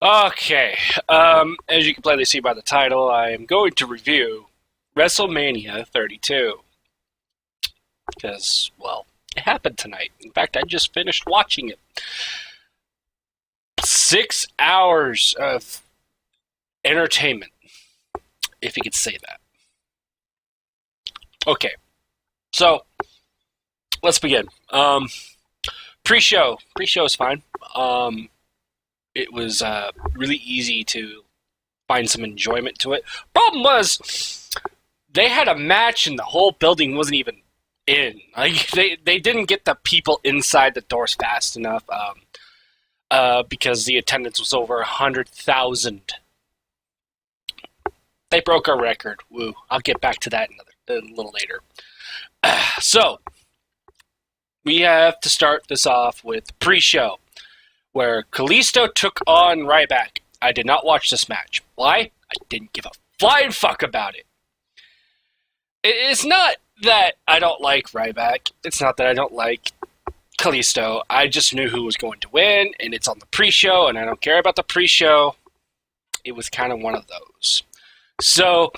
Okay, as you can plainly see by the title, I am going to review WrestleMania 32 because, well, it happened tonight. In fact, I just finished watching it. 6 hours of entertainment, if you could say that. Okay, so let's begin. Pre-show is fine. It was really easy to find some enjoyment to it. Problem was, they had a match and the whole building wasn't even in. Like they didn't get the people inside the doors fast enough because the attendance was over 100,000. They broke our record. Woo! I'll get back to that a little later. So we have to start this off with pre-show, where Kalisto took on Ryback. I did not watch this match. Why? I didn't give a flying fuck about it. It's not that I don't like Ryback. It's not that I don't like Kalisto. I just knew who was going to win, and it's on the pre-show, and I don't care about the pre-show. It was kind of one of those. So,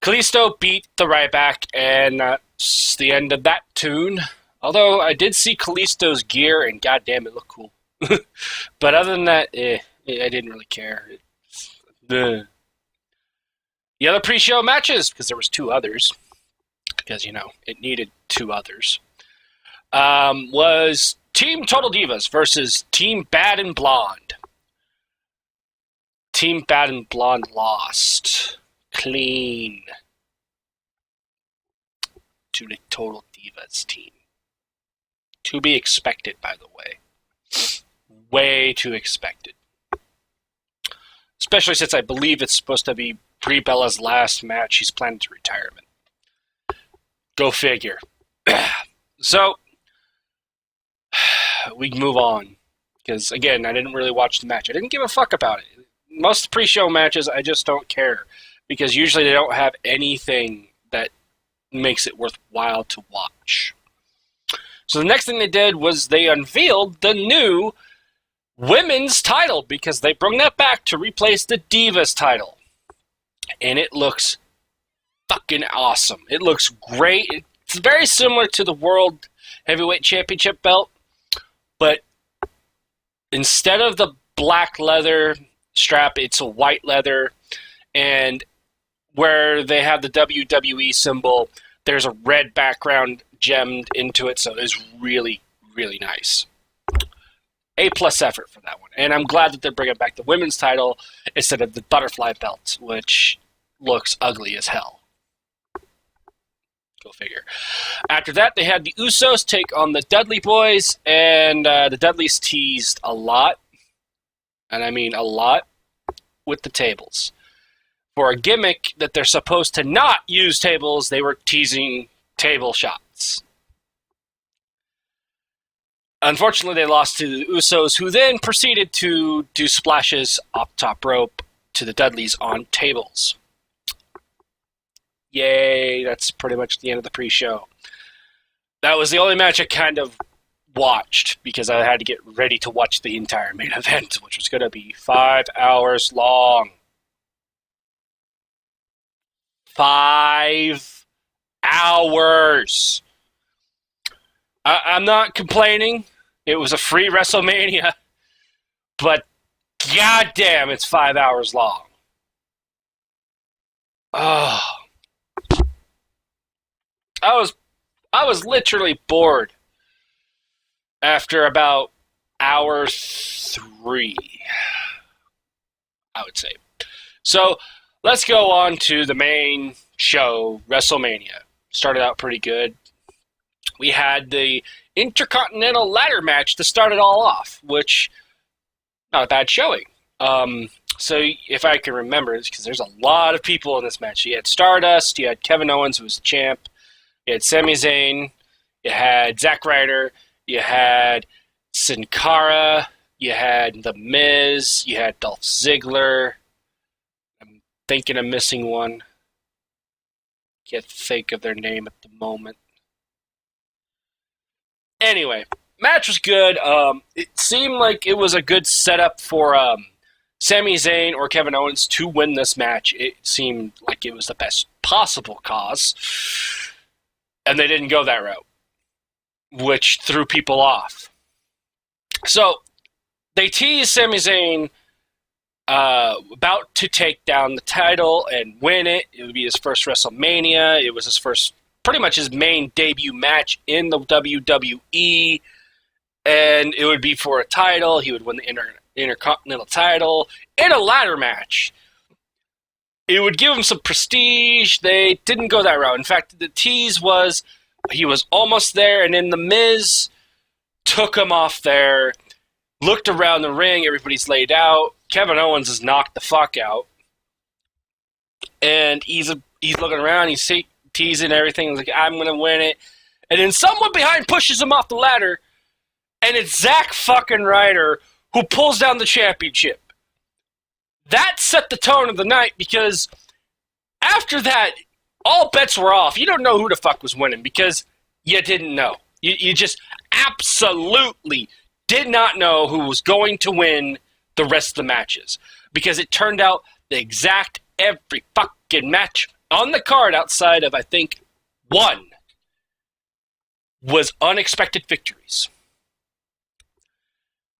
Kalisto beat the Ryback, and that's the end of that tune. Although, I did see Kalisto's gear, and goddamn, it looked cool. But other than that, I didn't really care. The other pre-show matches, because there was two others, because, it needed two others, was Team Total Divas versus Team Bad and Blonde. Team Bad and Blonde lost. Clean. To the Total Divas team. To be expected, by the way. Way too expected. Especially since I believe it's supposed to be Brie Bella's last match. She's planning to retirement. Go figure. So, we move on. Because, again, I didn't really watch the match. I didn't give a fuck about it. Most pre-show matches, I just don't care. Because usually they don't have anything that makes it worthwhile to watch. So the next thing they did was they unveiled the new women's title, because they brought that back to replace the Divas title. And it looks fucking awesome. It looks great. It's very similar to the World Heavyweight Championship belt, but instead of the black leather strap, it's a white leather, and where they have the WWE symbol, there's a red background gemmed into it, so it's really, really nice. A-plus effort for that one. And I'm glad that they're bringing back the women's title instead of the butterfly belt, which looks ugly as hell. Go figure. After that, they had the Usos take on the Dudley Boys, and the Dudleys teased a lot, and I mean a lot, with the tables. For a gimmick that they're supposed to not use tables, they were teasing table shots. Unfortunately, they lost to the Usos, who then proceeded to do splashes off top rope to the Dudleys on tables. Yay, that's pretty much the end of the pre-show. That was the only match I kind of watched, because I had to get ready to watch the entire main event, which was going to be 5 hours long. 5 hours! I'm not complaining. It was a free WrestleMania. But goddamn, it's 5 hours long. Oh. I was literally bored after about hour 3, I would say. So, let's go on to the main show, WrestleMania. Started out pretty good. We had the Intercontinental Ladder match to start it all off, which, not a bad showing. So if I can remember, because there's a lot of people in this match. You had Stardust, you had Kevin Owens, who was the champ, you had Sami Zayn, you had Zack Ryder, you had Sin Cara, you had The Miz, you had Dolph Ziggler. I'm thinking I'm missing one. Can't think of their name at the moment. Anyway, match was good. It seemed like it was a good setup for Sami Zayn or Kevin Owens to win this match. It seemed like it was the best possible cause. And they didn't go that route, which threw people off. So they teased Sami Zayn about to take down the title and win it. It would be his first WrestleMania. It was his first, pretty much his main debut match in the WWE. And it would be for a title. He would win the Intercontinental title in a ladder match. It would give him some prestige. They didn't go that route. In fact, the tease was he was almost there, and then The Miz took him off there, looked around the ring, everybody's laid out. Kevin Owens is knocked the fuck out. And he's looking around, he's teasing everything, he's like, I'm going to win it. And then someone behind pushes him off the ladder, and it's Zack fucking Ryder who pulls down the championship. That set the tone of the night, because after that, all bets were off. You don't know who the fuck was winning because you didn't know. You just absolutely did not know who was going to win the rest of the matches, because it turned out the exact every fucking match on the card outside of, I think, one was unexpected victories.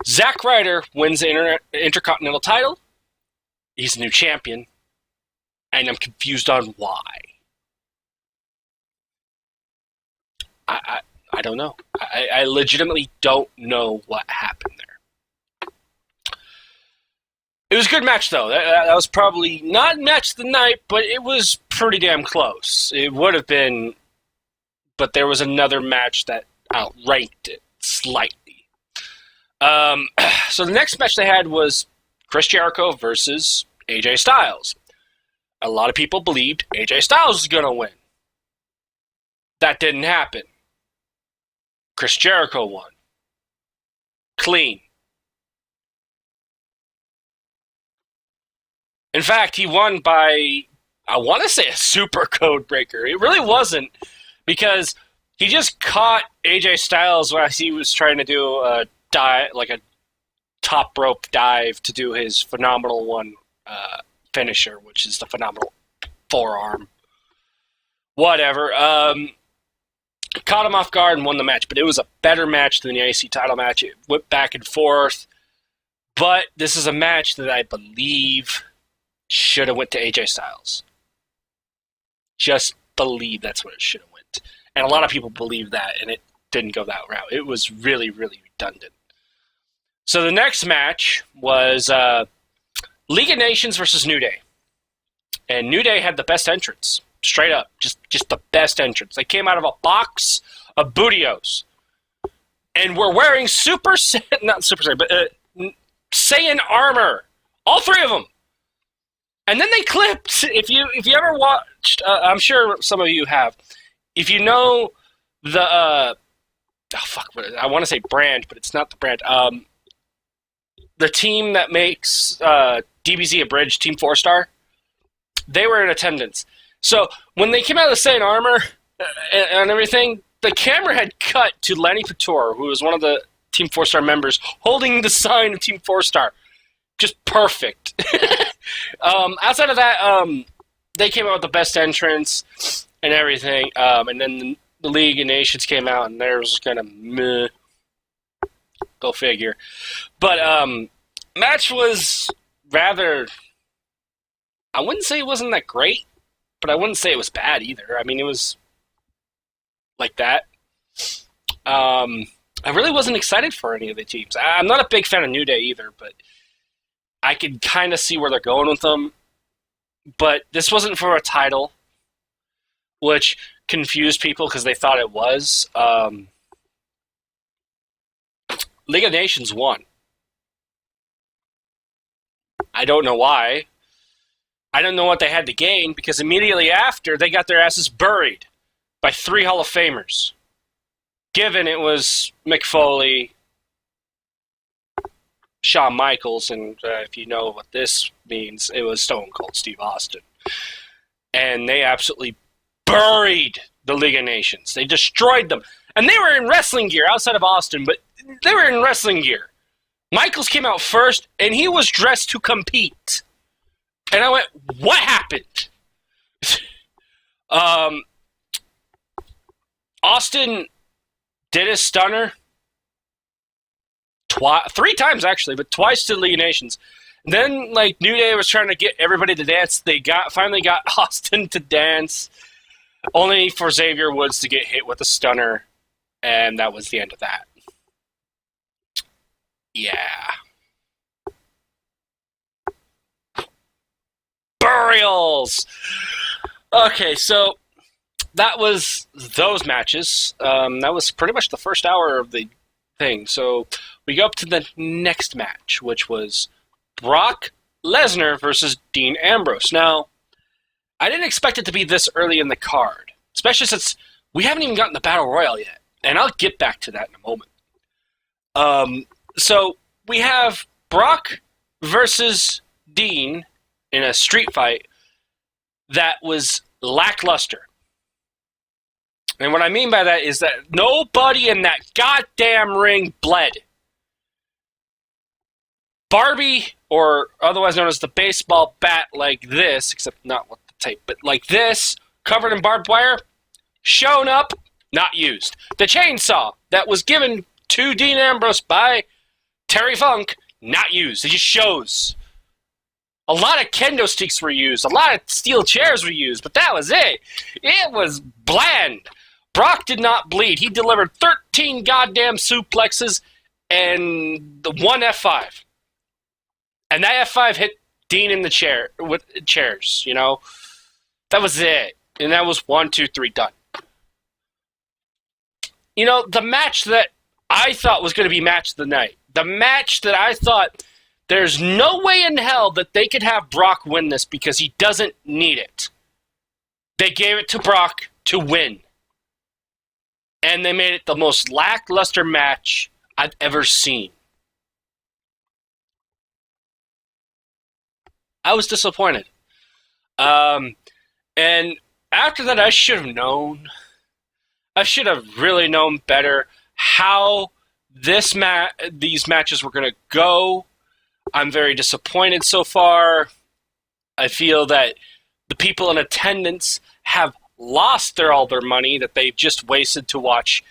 Zack Ryder wins the Intercontinental title. He's a new champion. And I'm confused on why. I don't know. I legitimately don't know what happened there. It was a good match, though. That was probably not match of the night, but it was pretty damn close. It would have been, but there was another match that outranked it slightly. So the next match they had was Chris Jericho versus AJ Styles. A lot of people believed AJ Styles was going to win. That didn't happen. Chris Jericho won. Clean. In fact, he won by, I want to say, a super code breaker. It really wasn't, because he just caught AJ Styles while he was trying to do a dive, like a top rope dive to do his phenomenal one finisher, which is the phenomenal forearm. Whatever. Caught him off guard and won the match, but it was a better match than the IC title match. It went back and forth, but this is a match that I believe should have went to AJ Styles. Just believe that's what it should have went. And a lot of people believe that, and it didn't go that route. It was really, really redundant. So the next match was League of Nations versus New Day. And New Day had the best entrance. Straight up. Just the best entrance. They came out of a box of Bootios. And were wearing Saiyan armor. All three of them. And then they clipped. If you ever watched, I'm sure some of you have. If you know the, I want to say brand, but it's not the brand. The team that makes DBZ Abridged, Team 4-Star, they were in attendance. So when they came out of the Saiyan armor and everything, the camera had cut to Lenny Couture, who was one of the Team 4-Star members, holding the sign of Team 4-Star. Just perfect. Outside of that, they came out with the best entrance and everything. And then the League of Nations came out, and theirs was kind of meh. Go figure. But match was rather, I wouldn't say it wasn't that great, but I wouldn't say it was bad either. I mean, it was like that. I really wasn't excited for any of the teams. I'm not a big fan of New Day either, but I could kind of see where they're going with them. But this wasn't for a title, which confused people because they thought it was. League of Nations won. I don't know why. I don't know what they had to gain, because immediately after, they got their asses buried by 3 Hall of Famers. Given it was Mick Foley, Shawn Michaels, and if you know what this means, it was Stone Cold Steve Austin. And they absolutely buried the League of Nations. They destroyed them. And they were in wrestling gear outside of Austin, but they were in wrestling gear. Michaels came out first, and he was dressed to compete. And I went, what happened? Austin did his stunner three times, actually, but twice to League of Nations. And then, like, New Day was trying to get everybody to dance. They finally got Austin to dance, only for Xavier Woods to get hit with a stunner, and that was the end of that. Yeah. Burials! Okay, so that was those matches. That was pretty much the first hour of the thing. So we go up to the next match, which was Brock Lesnar versus Dean Ambrose. Now, I didn't expect it to be this early in the card, especially since we haven't even gotten the Battle Royal yet. And I'll get back to that in a moment. So we have Brock versus Dean in a street fight that was lackluster. And what I mean by that is that nobody in that goddamn ring bled. Barbie, or otherwise known as the baseball bat like this, except not with the tape, but like this, covered in barbed wire, shown up, not used. The chainsaw that was given to Dean Ambrose by Terry Funk, not used. It just shows. A lot of kendo sticks were used. A lot of steel chairs were used, but that was it. It was bland. Brock did not bleed. He delivered 13 goddamn suplexes and the one F5. And that F5 hit Dean in the chair with chairs, you know. That was it. And that was 1, 2, 3, done. You know, the match that I thought was going to be match of the night. The match that I thought there's no way in hell that they could have Brock win this because he doesn't need it. They gave it to Brock to win. And they made it the most lackluster match I've ever seen. I was disappointed. And after that, I should have known. I should have really known better how these matches were going to go. I'm very disappointed so far. I feel that the people in attendance have lost all their money that they've just wasted to watch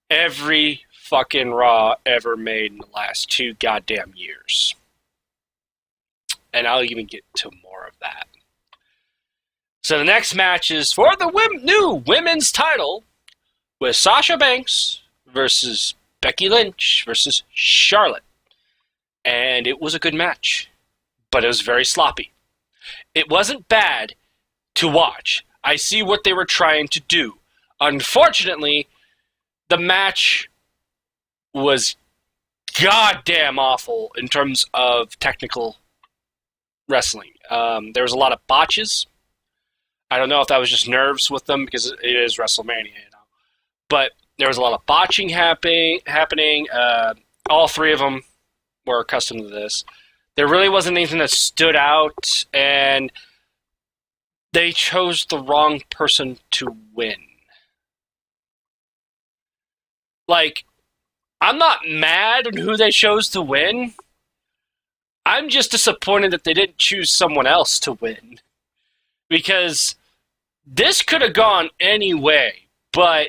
every fucking Raw ever made in the last 2 goddamn years. And I'll even get to more of that. So the next match is for the new women's title with Sasha Banks versus Becky Lynch versus Charlotte. And it was a good match, but it was very sloppy. It wasn't bad to watch. I see what they were trying to do. Unfortunately, the match was goddamn awful in terms of technical wrestling. There was a lot of botches. I don't know if that was just nerves with them because it is WrestleMania, you know. But there was a lot of botching happening. All three of them were accustomed to this. There really wasn't anything that stood out, and they chose the wrong person to win. Like, I'm not mad at who they chose to win. I'm just disappointed that they didn't choose someone else to win. Because this could have gone any way, but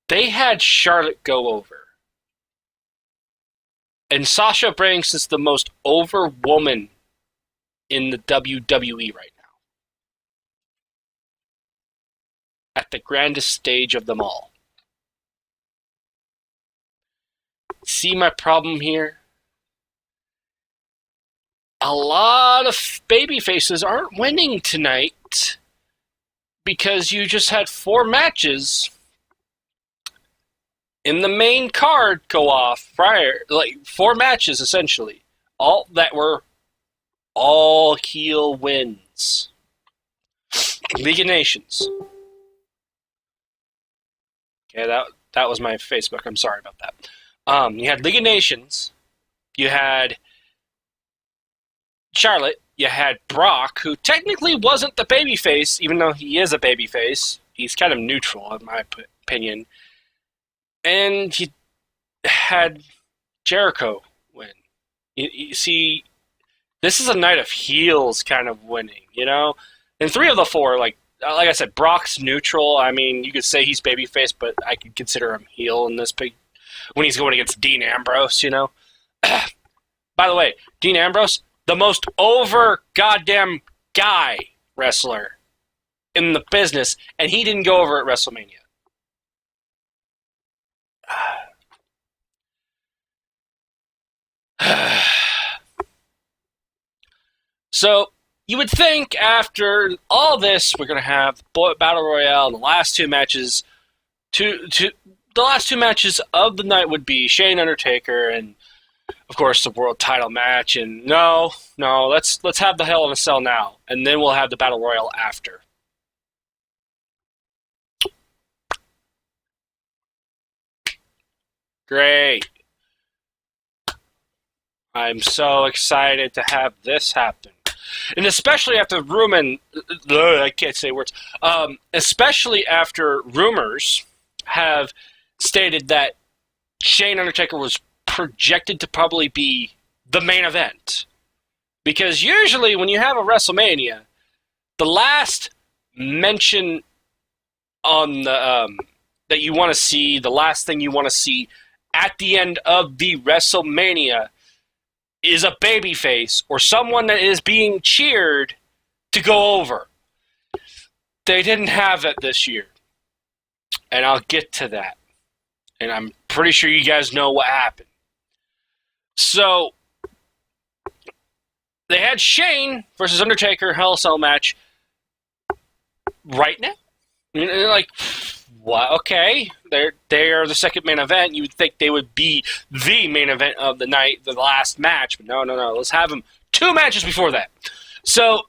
they had Charlotte go over. And Sasha Banks is the most over woman in the WWE right now. At the grandest stage of them all. See my problem here? A lot of baby faces aren't winning tonight because you just had 4 matches in the main card go off prior, like 4 matches essentially, all that were all heel wins. League of Nations. Okay, that was my Facebook. I'm sorry about that. You had League of Nations. You had Charlotte. You had Brock, who technically wasn't the babyface, even though he is a babyface. He's kind of neutral, in my opinion. And you had Jericho win. You see, this is a night of heels kind of winning, you know? And 3 of the 4, like I said, Brock's neutral. I mean, you could say he's babyface, but I could consider him heel in this big when he's going against Dean Ambrose, you know? By the way, Dean Ambrose, the most over goddamn guy wrestler in the business, and he didn't go over at WrestleMania. So, you would think after all this, we're going to have the Battle Royale, and the last 2 matches, the last 2 matches of the night would be Shane Undertaker and, of course, the world title match. And no, let's have the Hell in a Cell now, and then we'll have the Battle Royale after. Great. I'm so excited to have this happen. And especially after I can't say words. Especially after rumors have stated that Shane Undertaker was projected to probably be the main event. Because usually when you have a WrestleMania, the last mention on the that you want to see, the last thing you want to see at the end of the WrestleMania is a babyface or someone that is being cheered to go over. They didn't have it this year. And I'll get to that. And I'm pretty sure you guys know what happened. So, they had Shane versus Undertaker Hell in a Cell match right now. Like, what? Okay, they are the second main event. You would think they would be the main event of the night, the last match. But no. Let's have them 2 matches before that. So,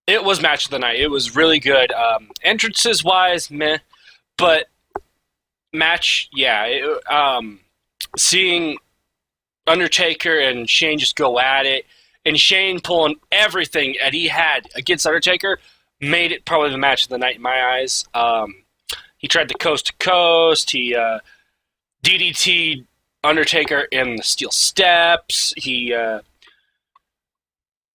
it was match of the night. It was really good. Entrances-wise, meh. But match, yeah. Seeing Undertaker and Shane just go at it, and Shane pulling everything that he had against Undertaker, made it probably the match of the night in my eyes. He tried the coast to coast. He DDT'd Undertaker in the steel steps. He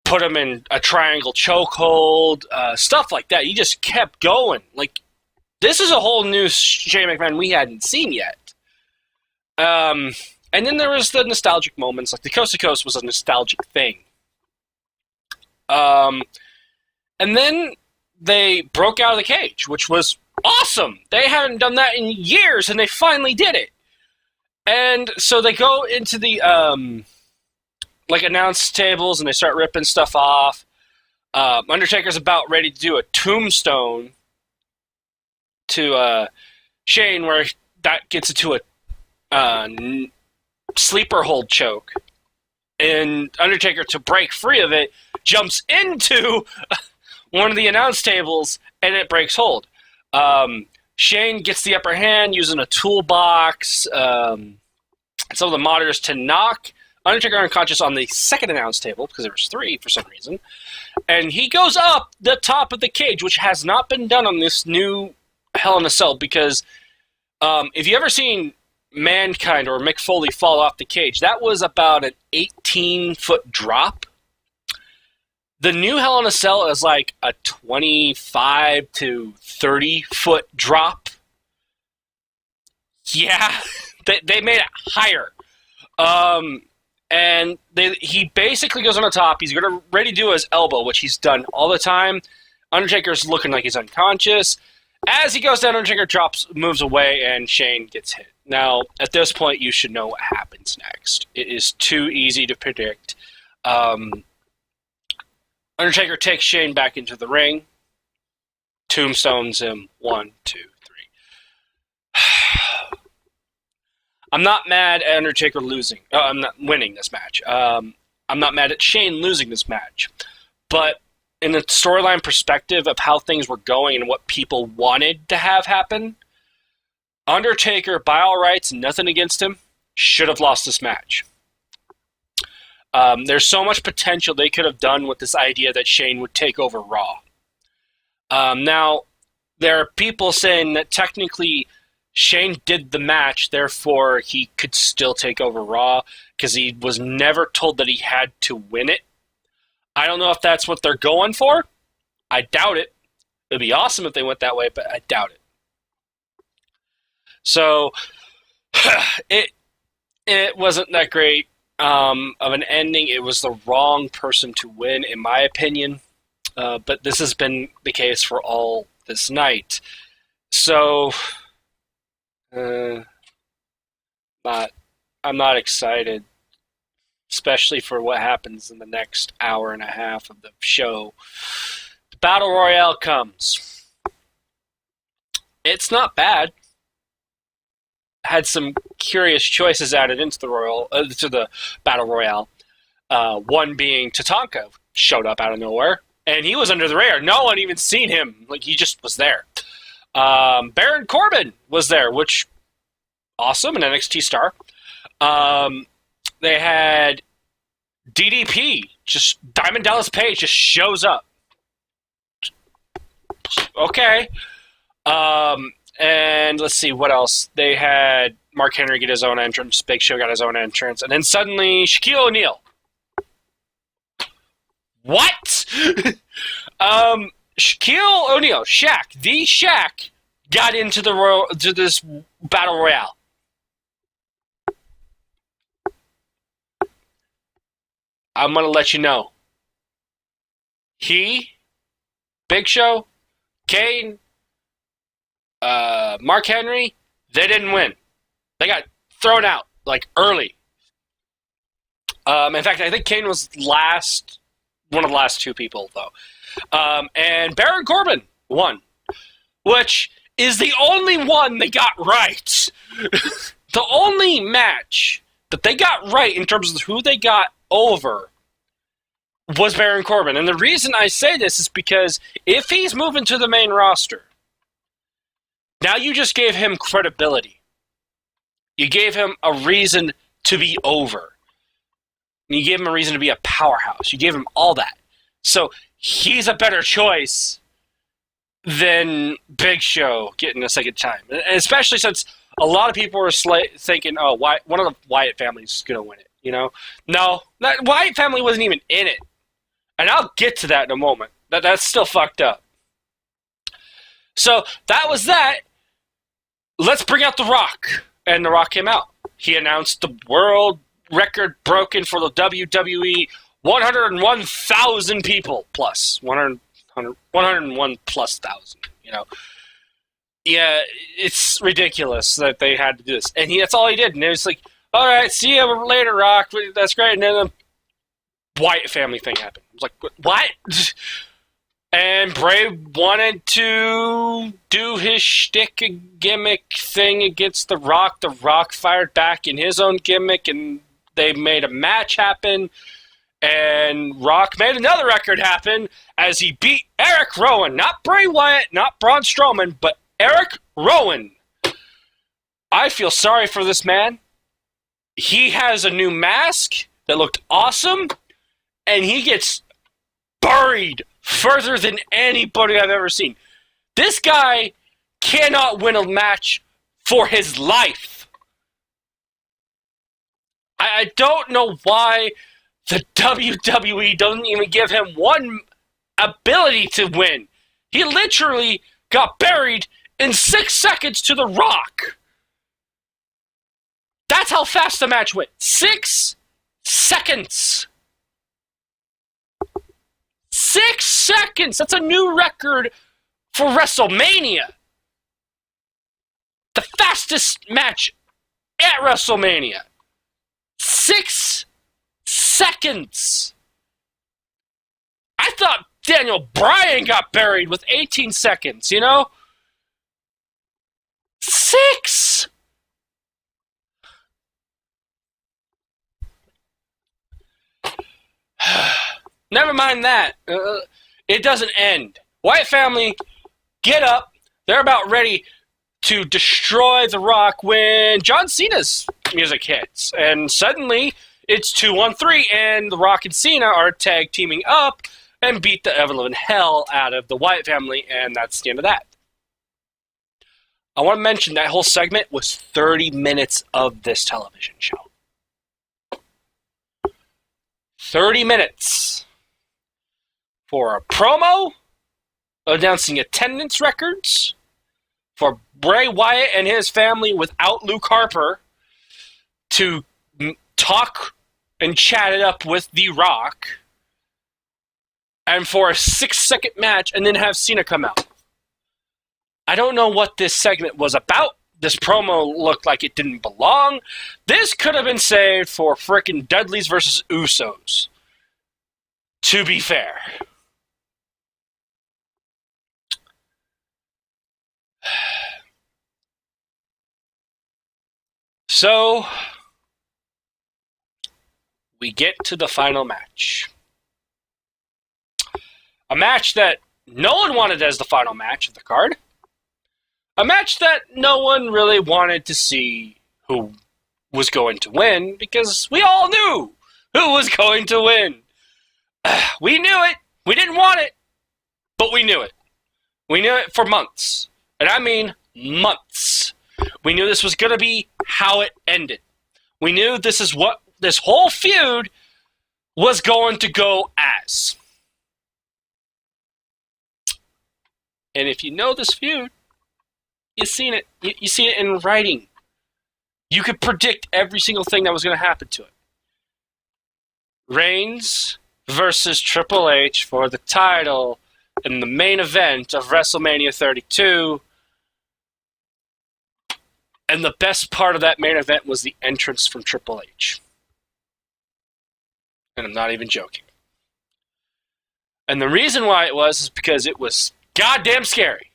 put him in a triangle chokehold. Stuff like that. He just kept going. Like, this is a whole new Shane McMahon we hadn't seen yet. And then there was the nostalgic moments. Like, the coast to coast was a nostalgic thing. And then they broke out of the cage, which was awesome. They haven't done that in years, and they finally did it. And so they go into the announce tables, and they start ripping stuff off. Undertaker's about ready to do a tombstone to Shane, where that gets into a sleeper hold choke. And Undertaker, to break free of it, jumps into one of the announce tables, and it breaks hold. Shane gets the upper hand using a toolbox, some of the monitors to knock Undertaker unconscious on the second announce table, because there was 3 for some reason. And he goes up the top of the cage, which has not been done on this new Hell in a Cell, because if you ever seen Mankind or Mick Foley fall off the cage, that was about an 18-foot drop. The new Hell in a Cell is like a 25 to 30-foot drop. Yeah, they made it higher. And he basically goes on the top. He's ready to do his elbow, which he's done all the time. Undertaker's looking like he's unconscious. As he goes down, Undertaker moves away, and Shane gets hit. Now, at this point, you should know what happens next. It is too easy to predict. Undertaker takes Shane back into the ring, tombstones him. 1, 2, 3. I'm not mad at Undertaker losing. I'm not winning this match. I'm not mad at Shane losing this match. But in the storyline perspective of how things were going and what people wanted to have happen, Undertaker, by all rights, nothing against him, should have lost this match. There's so much potential they could have done with this idea that Shane would take over Raw. Now, there are people saying that technically Shane did the match, therefore he could still take over Raw because he was never told that he had to win it. I don't know if that's what they're going for. I doubt it. It'd be awesome if they went that way, but I doubt it. So it wasn't that great of an ending. It was the wrong person to win, in my opinion. But this has been the case for all this night. So I'm not excited, especially for what happens in the next hour and a half of the show. The Battle Royale comes. It's not bad. Had some curious choices added into the Battle Royale. One being Tatanka showed up out of nowhere, and he was under the radar. No one even seen him. Like, he just was there. Baron Corbin was there, which awesome, an NXT star. They had DDP, just Diamond Dallas Page just shows up. Okay. And let's see, what else? They had Mark Henry get his own entrance, Big Show got his own entrance, and then suddenly Shaquille O'Neal. What? Shaquille O'Neal, the Shaq, got into this Battle Royale. I'm going to let you know. He, Big Show, Kane, Mark Henry, they didn't win. They got thrown out, like, early. In fact, I think Kane was one of the last two people, though. And Baron Corbin won, which is the only one they got right. The only match that they got right in terms of who they got over was Baron Corbin. And the reason I say this is because if he's moving to the main roster, now you just gave him credibility. You gave him a reason to be over. You gave him a reason to be a powerhouse. You gave him all that. So he's a better choice than Big Show getting a second time. And especially since a lot of people were thinking, oh, one of the Wyatt families is going to win it. You know? No, that Wyatt family wasn't even in it. And I'll get to that in a moment. That's still fucked up. So that was that. Let's bring out The Rock. And The Rock came out. He announced the world record broken for the WWE 101,000 people plus. 101 plus thousand, you know. Yeah, it's ridiculous that they had to do this. And that's all he did. And it was like, all right, see you later, Rock. That's great. And then the Wyatt family thing happened. I was like, what? And Bray wanted to do his shtick gimmick thing against The Rock. The Rock fired back in his own gimmick, and they made a match happen. And Rock made another record happen as he beat Eric Rowan. Not Bray Wyatt, not Braun Strowman, but Eric Rowan. I feel sorry for this man. He has a new mask that looked awesome, and he gets buried further than anybody I've ever seen. This guy cannot win a match for his life. I don't know why the WWE doesn't even give him one ability to win. He literally got buried in 6 seconds to The Rock. That's how fast the match went. 6 seconds. 6 seconds! That's a new record for WrestleMania. The fastest match at WrestleMania. 6 seconds. I thought Daniel Bryan got buried with 18 seconds, you know? 6! Never mind that. It doesn't end. Wyatt family, get up. They're about ready to destroy The Rock when John Cena's music hits. And suddenly, it's 2-on-3, and The Rock and Cena are tag teaming up and beat the ever-living hell out of the Wyatt family, and that's the end of that. I want to mention that whole segment was 30 minutes of this television show. 30 minutes for a promo announcing attendance records, for Bray Wyatt and his family without Luke Harper to talk and chat it up with The Rock, and for a 6-second match and then have Cena come out. I don't know what this segment was about. This promo looked like it didn't belong. This could have been saved for frickin' Dudleys versus Usos. To be fair. So, we get to the final match. A match that no one wanted as the final match of the card. A match that no one really wanted to see who was going to win, because we all knew who was going to win. We knew it. We didn't want it, but we knew it. We knew it for months. And I mean months. We knew this was going to be how it ended. We knew this is what this whole feud was going to go as. And if you know this feud, you've seen it. You see it in writing. You could predict every single thing that was going to happen to it. Reigns versus Triple H for the title in the main event of WrestleMania 32. And the best part of that main event was the entrance from Triple H. And I'm not even joking. And the reason why it was is because it was goddamn scary.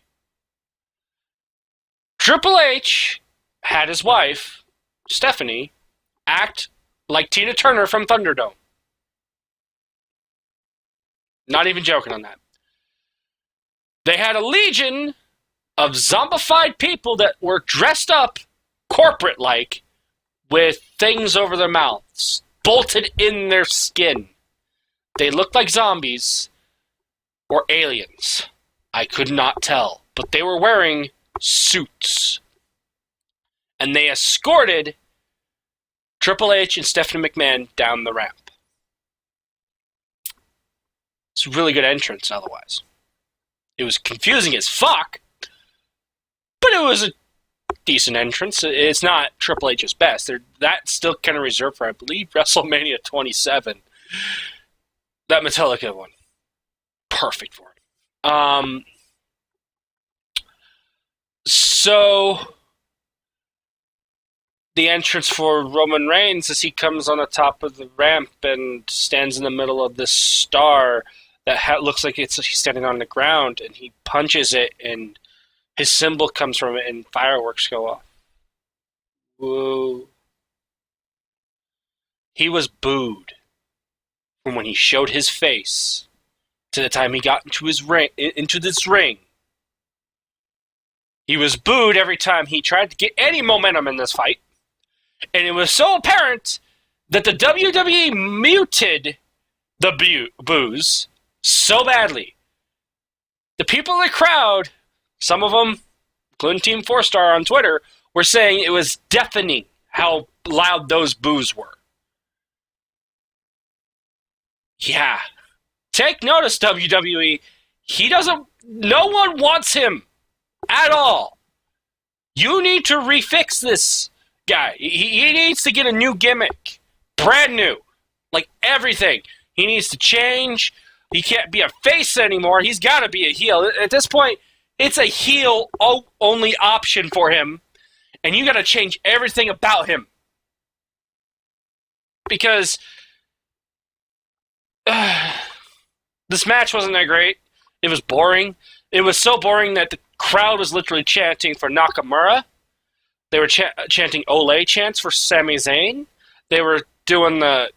Triple H had his wife, Stephanie, act like Tina Turner from Thunderdome. Not even joking on that. They had a legion of zombified people that were dressed up corporate-like with things over their mouths, bolted in their skin. They looked like zombies or aliens. I could not tell, but they were wearing suits. And they escorted Triple H and Stephanie McMahon down the ramp. It's a really good entrance otherwise. It was confusing as fuck, but it was a decent entrance. It's not Triple H's best. That's still kind of reserved for, I believe, WrestleMania 27. That Metallica one. Perfect for it. So, the entrance for Roman Reigns as he comes on the top of the ramp and stands in the middle of this star that looks like he's standing on the ground, and he punches it, and his symbol comes from it, and fireworks go off. Whoa. He was booed from when he showed his face to the time he got into this ring. He was booed every time he tried to get any momentum in this fight. And it was so apparent that the WWE muted the boos so badly. The people in the crowd, some of them, including Team 4-Star on Twitter, were saying it was deafening how loud those boos were. Yeah. Take notice, WWE. No one wants him at all. You need to refix this guy. He needs to get a new gimmick. Brand new. Like everything. He needs to change. He can't be a face anymore. He's got to be a heel. At this point, it's a heel only option for him. And you got to change everything about him. Because this match wasn't that great. It was boring. It was so boring that the crowd was literally chanting for Nakamura. They were chanting Olay chants for Sami Zayn. They were doing the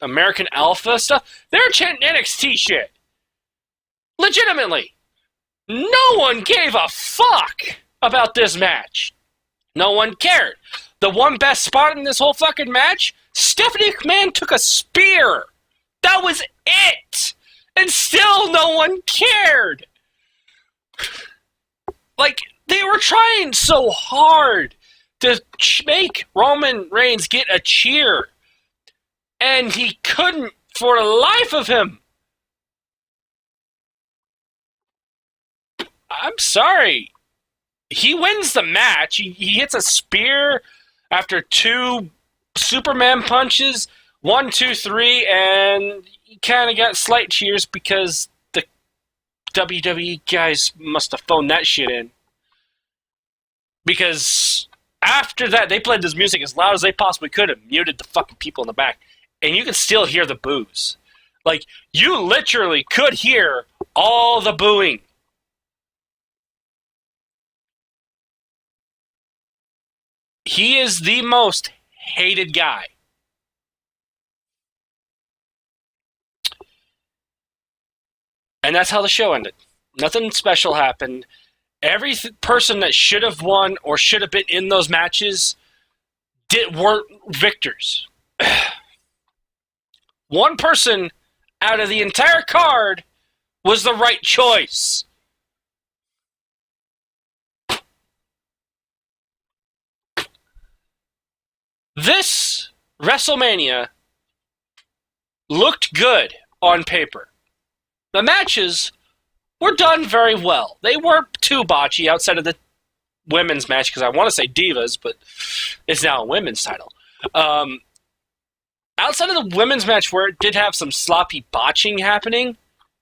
American Alpha stuff. They were chanting NXT shit. Legitimately. No one gave a fuck about this match. No one cared. The one best spot in this whole fucking match, Stephanie McMahon took a spear. That was it. And still no one cared. Like, they were trying so hard to make Roman Reigns get a cheer, and he couldn't for the life of him. I'm sorry. He wins the match. He hits a spear after 2 Superman punches, 1, 2, 3, and he kind of got slight cheers because the WWE guys must have phoned that shit in. Because after that, they played this music as loud as they possibly could and muted the fucking people in the back. And you could still hear the boos. Like, you literally could hear all the booing. He is the most hated guy. And that's how the show ended. Nothing special happened. Every person that should have won or should have been in those matches weren't victors. One person out of the entire card was the right choice. This WrestleMania looked good on paper. The matches were done very well. They weren't too botchy outside of the women's match, because I want to say Divas, but it's now a women's title. Outside of the women's match, where it did have some sloppy botching happening,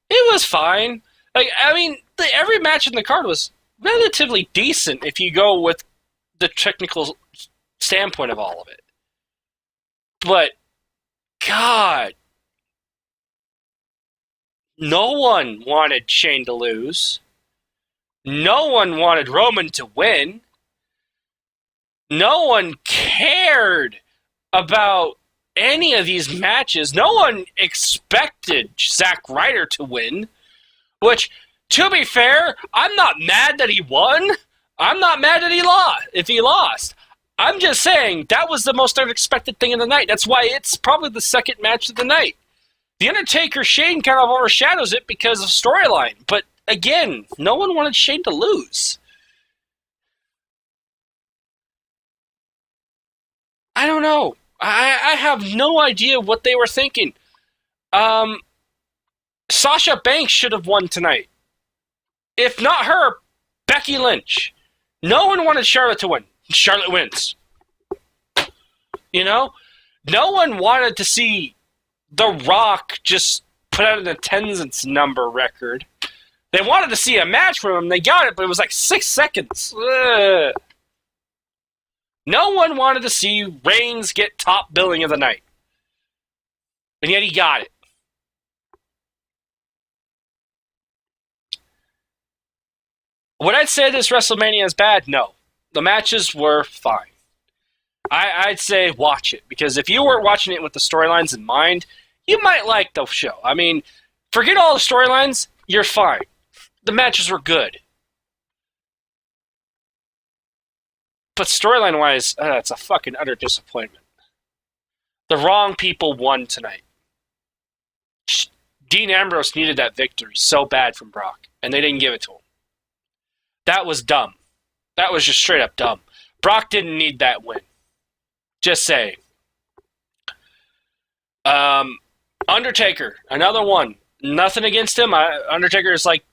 it was fine. Like, I mean, every match in the card was relatively decent if you go with the technical standpoint of all of it. But, God, no one wanted Shane to lose. No one wanted Roman to win. No one cared about any of these matches. No one expected Zack Ryder to win. Which, to be fair, I'm not mad that he won. I'm not mad that he lost. If he lost, I'm just saying that was the most unexpected thing of the night. That's why it's probably the second match of the night. The Undertaker Shane kind of overshadows it because of storyline. But again, no one wanted Shane to lose. I don't know. I have no idea what they were thinking. Sasha Banks should have won tonight. If not her, Becky Lynch. No one wanted Charlotte to win. Charlotte wins. You know? No one wanted to see The Rock just put out an attendance number record. They wanted to see a match from him. They got it, but it was like 6 seconds. Ugh. No one wanted to see Reigns get top billing of the night. And yet he got it. Would I say this WrestleMania is bad? No. The matches were fine. I'd say watch it, because if you weren't watching it with the storylines in mind, you might like the show. I mean, forget all the storylines, you're fine. The matches were good. But storyline-wise, it's a fucking utter disappointment. The wrong people won tonight. Dean Ambrose needed that victory so bad from Brock, and they didn't give it to him. That was dumb. That was just straight up dumb. Brock didn't need that win. Just saying. Undertaker, another one. Nothing against him. Undertaker is like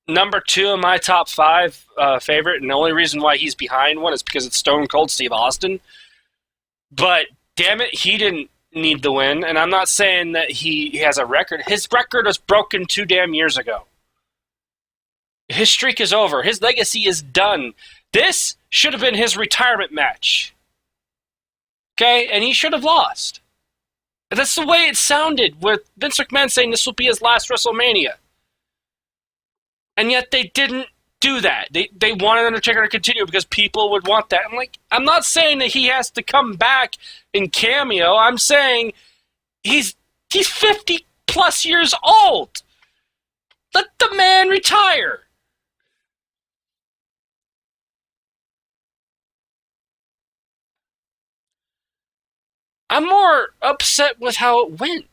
number 2 in my top 5 favorite, and the only reason why he's behind one is because it's Stone Cold Steve Austin. But damn it, he didn't need the win, and I'm not saying that he has a record. His record was broken 2 damn years ago. His streak is over. His legacy is done. This should have been his retirement match. Okay? And he should have lost. And that's the way it sounded with Vince McMahon saying this will be his last WrestleMania. And yet they didn't do that. They wanted Undertaker to continue because people would want that. I'm not saying that he has to come back and cameo. I'm saying he's 50 plus years old. Let the man retire. I'm more upset with how it went.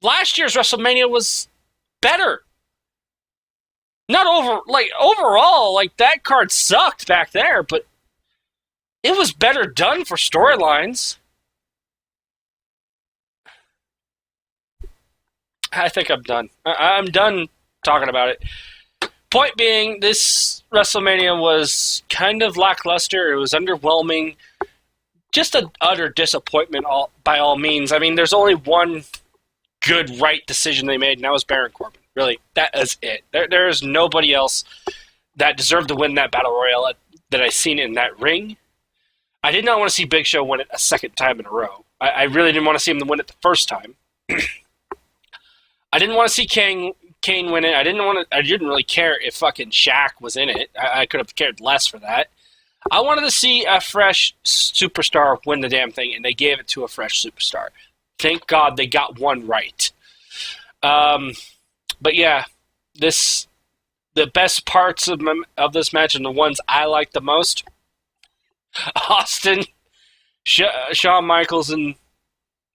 Last year's WrestleMania was better. Not overall, like that card sucked back there, but it was better done for storylines. I think I'm done. I'm done talking about it. Point being, this WrestleMania was kind of lackluster. It was underwhelming. Just an utter disappointment by all means. I mean, there's only one good right decision they made, and that was Baron Corbin. Really, that is it. There is nobody else that deserved to win that Battle Royale that I've seen in that ring. I did not want to see Big Show win it a second time in a row. I really didn't want to see him win it the first time. I didn't want to see Kane win it. I didn't really care if fucking Shaq was in it. I could have cared less for that. I wanted to see a fresh superstar win the damn thing, and they gave it to a fresh superstar. Thank God they got one right. But yeah, the best parts of this match and the ones I like the most: Austin, Shawn Michaels, and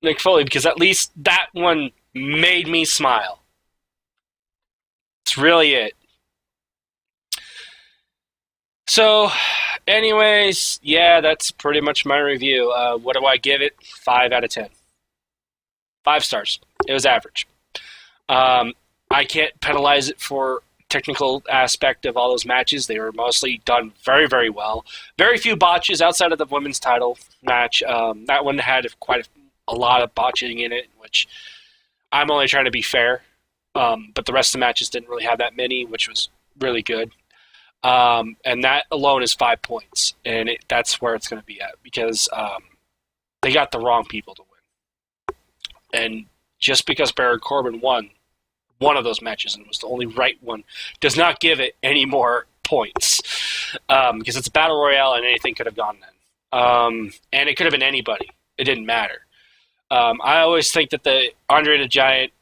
Mick Foley, because at least that one made me smile. It's really it. So, anyways, yeah, that's pretty much my review. What do I give it? 5 out of 10. 5 stars. It was average. I can't penalize it for technical aspect of all those matches. They were mostly done very, very well. Very few botches outside of the women's title match. That one had quite a lot of botching in it, which I'm only trying to be fair. But the rest of the matches didn't really have that many, which was really good. And that alone is 5 points, and that's where it's going to be at, because they got the wrong people to win. And just because Baron Corbin won one of those matches and was the only right one does not give it any more points, because it's a battle royale and anything could have gone then. And it could have been anybody. It didn't matter. I always think that the Andre the Giant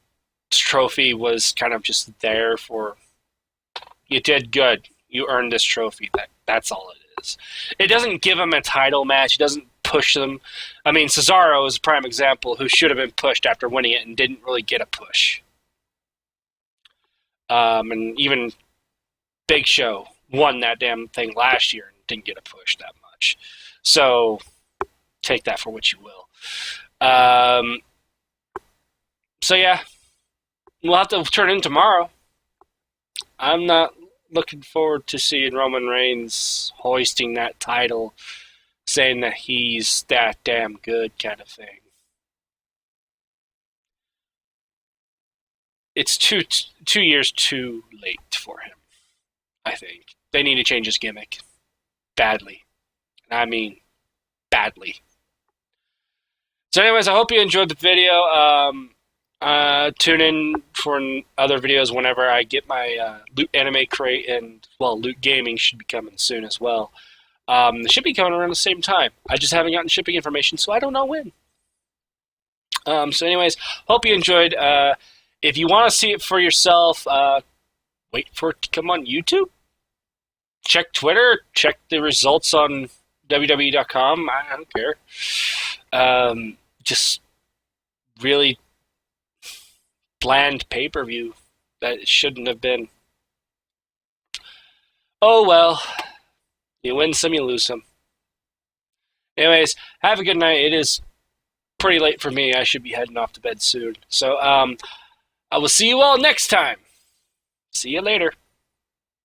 trophy was kind of just there for, you did good. You earned this trophy. That's all it is. It doesn't give him a title match. It doesn't push them. I mean, Cesaro is a prime example who should have been pushed after winning it and didn't really get a push. And even Big Show won that damn thing last year and didn't get a push that much. So take that for what you will. So yeah, we'll have to turn in tomorrow. I'm not looking forward to seeing Roman Reigns hoisting that title, saying that he's that damn good kind of thing. It's 2 years too late for him, I think. They need to change his gimmick. Badly. And I mean, badly. So anyways, I hope you enjoyed the video. Tune in for other videos whenever I get my Loot Anime Crate, and, well, Loot Gaming should be coming soon as well. They should be coming around the same time. I just haven't gotten shipping information, so I don't know when. So anyways, hope you enjoyed. If you want to see it for yourself, wait for it to come on YouTube. Check Twitter. Check the results on WWE.com. I don't care. Just really bland pay-per-view that it shouldn't have been. Oh well. You win some, you lose some. Anyways, have a good night. It is pretty late for me. I should be heading off to bed soon. So, I will see you all next time. See you later.